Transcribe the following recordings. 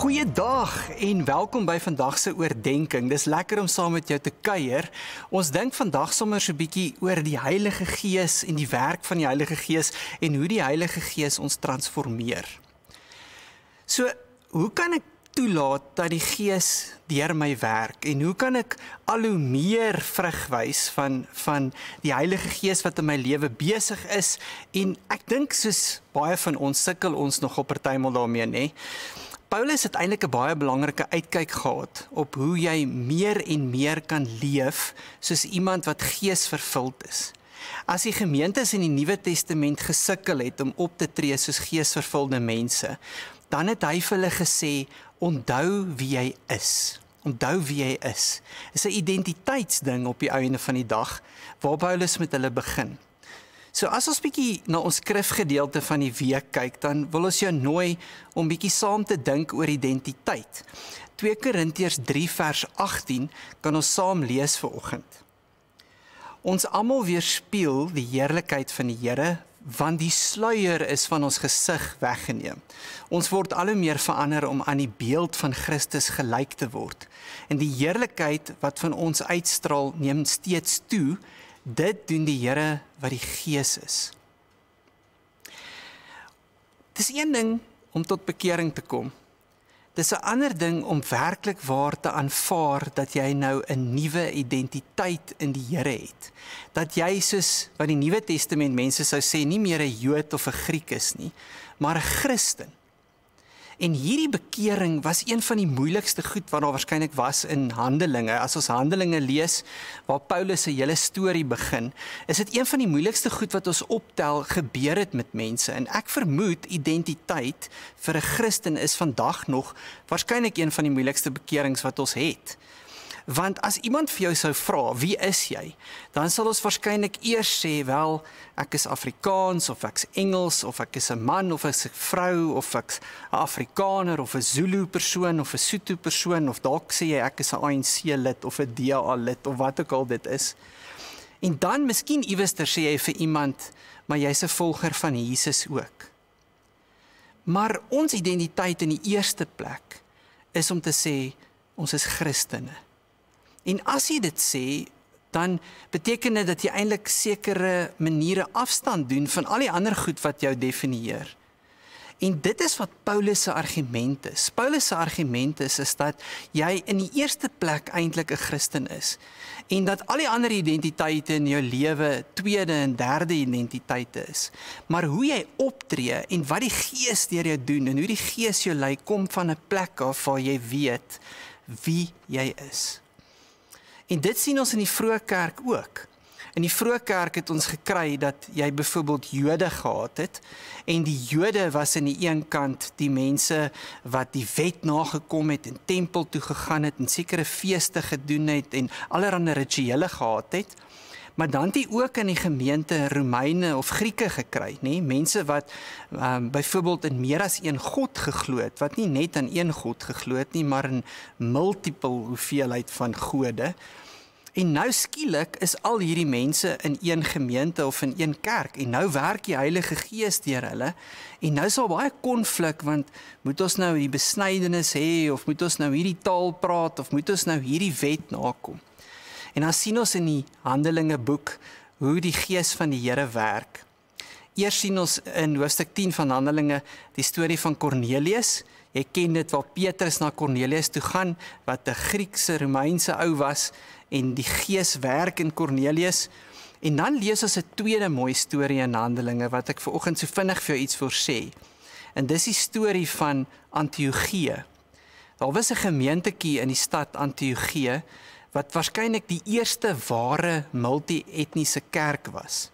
Goeiedag en welkom by vandag se oordeenking. Dis lekker om saam met jou te kuier. Ons dink vandag sommer so 'n bietjie oor die Heilige Gees en die werk van die Heilige Gees en hoe die Heilige Gees ons transformeer. So, hoe kan ek toelaat dat die Gees deur my werk en hoe kan ek al hoe meer vrug wys van die Heilige Gees wat in my lewe besig is? En ek dink soos baie van ons sukkel ons nog op partymal daarmee, nê? Paulus het eintlik 'n baie belangrike uitkyk gehad op hoe jy meer en meer kan leef soos iemand wat geesvervuld is. As die gemeentes in die Nuwe Testament gesukkel het om op te tree soos geesvervulde mense, dan het hy vir hulle gesê, onthou wie jy is. Onthou wie jy is. Dit is 'n identiteitsding op die einde van die dag, waar Paulus met hulle begin. So as ons bietjie na ons skrifgedeelte van die week kyk, dan wil ons jou nooi om bietjie saam te dink oor identiteit. 2 Korintiërs 3 vers 18 kan ons saam lees vanoggend. Ons almal weerspieël die heerlikheid van die Here, want die sluier is van ons gesig weggeneem. Ons word al hoe meer verander om aan die beeld van Christus gelyk te word. En die heerlikheid wat van ons uitstraal, neem steeds toe. Dit doen die Here wat die Gees is. Dis een ding om tot bekering te kom. Dis 'n ander ding om werklik waar te aanvaar dat jy nou 'n nuwe identiteit in die Here het. Dat jy soos wat die Nuwe Testament mense sou sê, nie meer 'n Jood of 'n Griek is nie, maar 'n Christen. En hierdie bekering was een van die moeilikste goed wat daar waarskynlik was in Handelinge. As ons Handelinge lees, waar Paulus se hele storie begin, is dit een van die moeilikste goed wat ons optel gebeur het met mense. En ek vermoed identiteit vir 'n Christen is vandag nog waarskynlik een van die moeilikste bekerings wat ons het. Want as iemand vir jou sou vra, wie is jy? Dan sal ons waarskynlik eers sê, wel, ek is Afrikaans, of ek is Engels, of ek is 'n man, of ek is 'n vrou, of ek is 'n Afrikaner, of 'n Zulu persoon, of 'n Sotho persoon, of dalk sê jy ek is 'n ANC lid, of 'n DA lid, of wat ook al dit is. En dan miskien iewester sê jy vir iemand, maar jy's 'n volger van Jesus ook. Maar ons identiteit in die eerste plek is om te sê, ons is Christene. En as jy dit sê, dan beteken dit dat jy eintlik sekere maniere afstand doen van al die ander goed wat jou definieer. En dit is wat Paulus se argument is. Paulus se argument is dat jy in die eerste plek eintlik 'n Christen is. En dat al die ander identiteite in jou lewe tweede en derde identiteite is. Maar hoe jy optree en wat die Gees deur jou doen en hoe die Gees jou lei, kom van 'n plek af waar jy weet wie jy is. En dit sien ons in die vroeë kerk ook. In die vroeë kerk het ons gekry dat jy byvoorbeeld Jode gehad het, en die Jode was aan die een kant die mense wat die wet nagekom het en tempel toe gegaan het en sekere feeste gedoen het en allerlei rituele gehad het. Maar dan het jy ook in die gemeente Romeine of Grieke gekry, nê? Mense wat byvoorbeeld in meer as een God geglo het, wat nie net aan een God geglo het nie, maar in multiple hoeveelheid van gode. En nou skielik is al hierdie mense in een gemeente of in een kerk, en nou werk die Heilige Gees deur hulle, en nou is daar baie konflik, want moet ons nou die besnydenis hê, of moet ons nou hierdie taal praat, of moet ons nou hierdie wet nakom? En dan sien ons in die Handelinge boek hoe die Gees van die Here werk. Eers sien ons in hoofstuk 10 van Handelinge die storie van Kornelius. Jy ken dit waar Petrus na Kornelius toe gaan, wat 'n Griekse Romeinse ou was, en die Gees werk in Kornelius. En dan lees ons 'n tweede mooi storie in Handelinge, wat ek vanoggend so vinnig vir jou iets voor sê. En dis die storie van Antiochië. Daar was 'n gemeentetjie in die stad Antiochië, wat waarskynlik die eerste ware multi-etniese kerk was.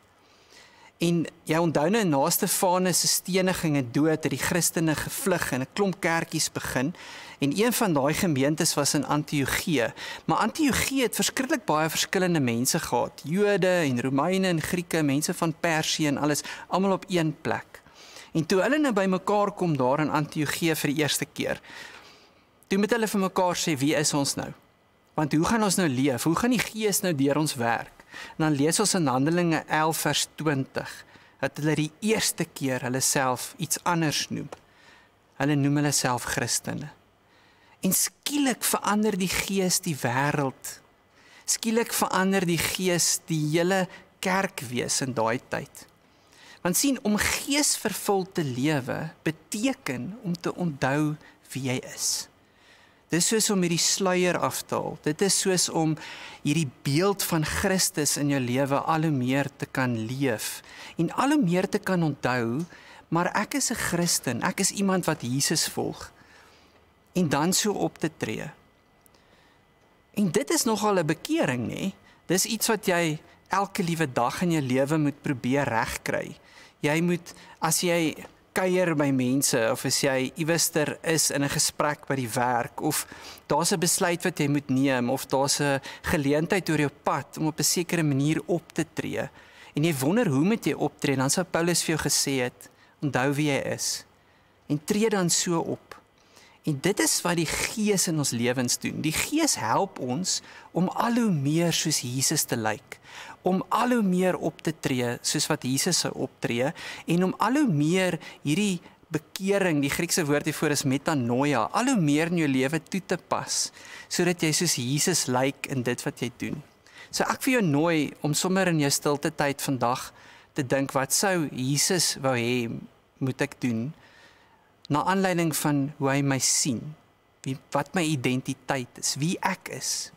En jy onthou nou, na Stefanus se steniging en dood het die Christene gevlug en 'n klomp kerkies begin, en een van daai gemeentes was in Antiochië. Maar Antiochië het verskriklik baie verskillende mense gehad, Jode en Romeine en Grieke, mense van Persië en alles, almal op een plek. En toe hulle nou bymekaar kom daar in Antiochië vir die eerste keer, toe moet hulle vir mekaar sê, wie is ons nou? Want hoe gaan ons nou leef? Hoe gaan die Gees nou deur ons werk? En dan lees ons in Handelinge 11 vers 20, dat hulle die eerste keer hulle self iets anders noem. Hulle noem hulle self Christene. En skielik verander die Gees die wêreld. Skielik verander die Gees die hele kerkwees in daai tyd. Want sien, om geesvervul te lewe beteken om te onthou wie jy is. Dit is soos om hierdie sluier af te haal. Dit is soos om hierdie beeld van Christus in jou lewe al hoe meer te kan leef en al hoe meer te kan onthou, maar ek is 'n Christen, ek is iemand wat Jesus volg en dan so op te tree. En dit is nogal 'n bekering, nê? Dis iets wat jy elke liewe dag in jou lewe moet probeer regkry. Jy moet, as jy kuier by mense, of as jy iewester is in 'n gesprek by die werk, of daar's 'n besluit wat jy moet neem, of daar's 'n geleentheid oor jou pad om op 'n sekere manier op te tree, en jy wonder hoe moet jy optree, dan sou Paulus vir jou gesê het, onthou wie jy is, en tree dan so op. En dit is wat die Gees in ons lewens doen. Die Gees help ons om al hoe meer soos Jesus te lyk, om al hoe meer op te tree soos wat Jesus sou optree, en om al hoe meer hierdie bekering, die Griekse woord hiervoor is metanoia, al hoe meer in jou lewe toe te pas, sodat jy soos Jesus lyk in dit wat jy doen. So ek vir jou nooi om sommer in jou stilte tyd vandag te dink, wat sou Jesus wou hê moet ek doen, na aanleiding van hoe hy my sien, wat my identiteit is, wie ek is.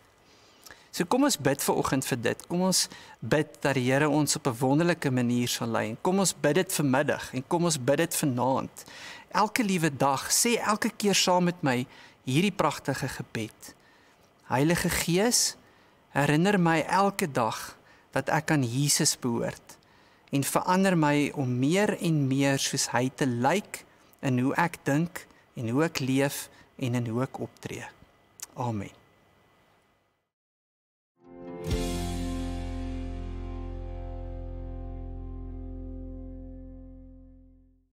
So kom ons bid vanoggend vir dit. Kom ons bid dat die Here ons op 'n wonderlike manier sal lei. En kom ons bid dit vanmiddag en kom ons bid dit vanaand. Elke liewe dag, sê elke keer saam met my hierdie pragtige gebed. Heilige Gees, herinner my elke dag dat ek aan Jesus behoort en verander my om meer en meer soos hy te lyk in hoe ek dink en hoe ek leef en in hoe ek optree. Amen.